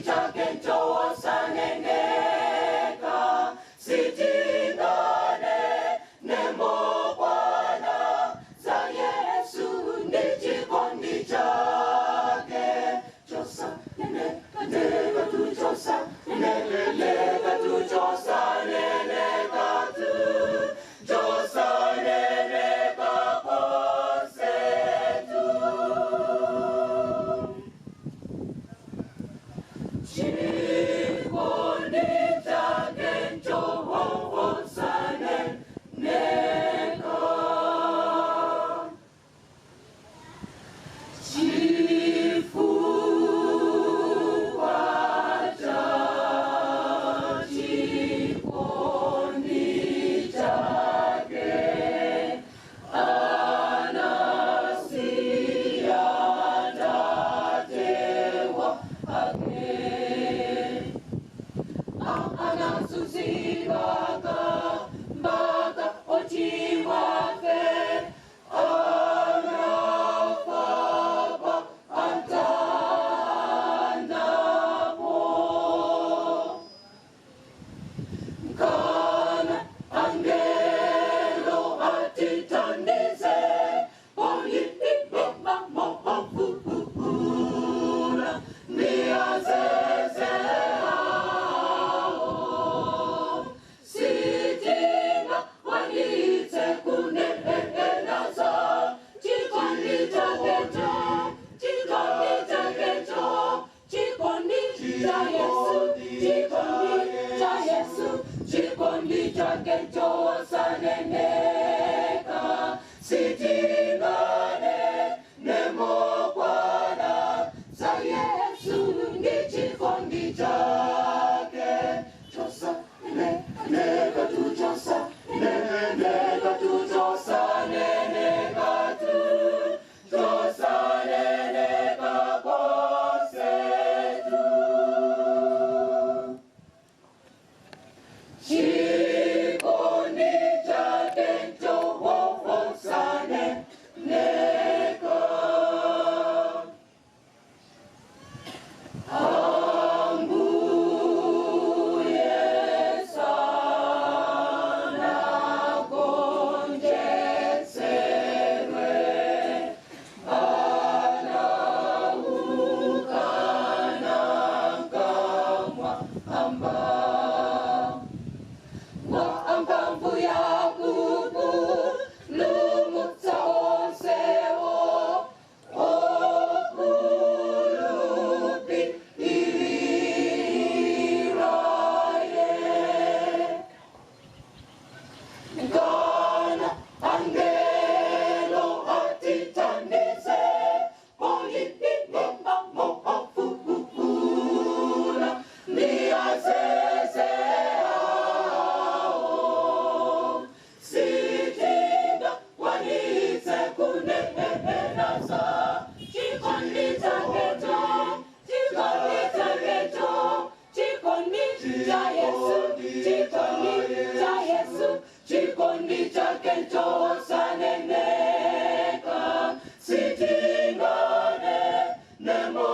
chake njosa neneka sitingane nemo Bwana za Yesu ndi chikondi chake chosa neneka neneka tu chosa neneka tu chosa neneka tu chosa neneka kose tu chikondi chake njosa neneka chifukwa cha chikondi chake anasiya tatewa ake anazuzibaka mbaka otiwafe anafapa antanapo kana angelo atitandize polipipamamofufula niazeze ao sitinga walite kuneelaza chikondi chakecho chikondi chakecho chikondi cha Yesu chikondi cha Yesu chikondi chakecho saneneka sitingane nemo Bwana za Yesu ndi chikondi chake chosa neneka tu chosa neneka tu chosa neneka tu chosa neneka kose tu chikondi chake njosa neneka ambuye sana gonjetserwe anaukana nkamwa amba waambambu yakubu lumutsa onsewo okulupi iraye ngana angelo atitandize polipipamamofufula niazeze ao sitinga walite kuneelaza chikondi chakecho chikondi chakecho chikondi cha Yesu chikondi cha Yesu chikondi chakecho saneneka sitingane nemo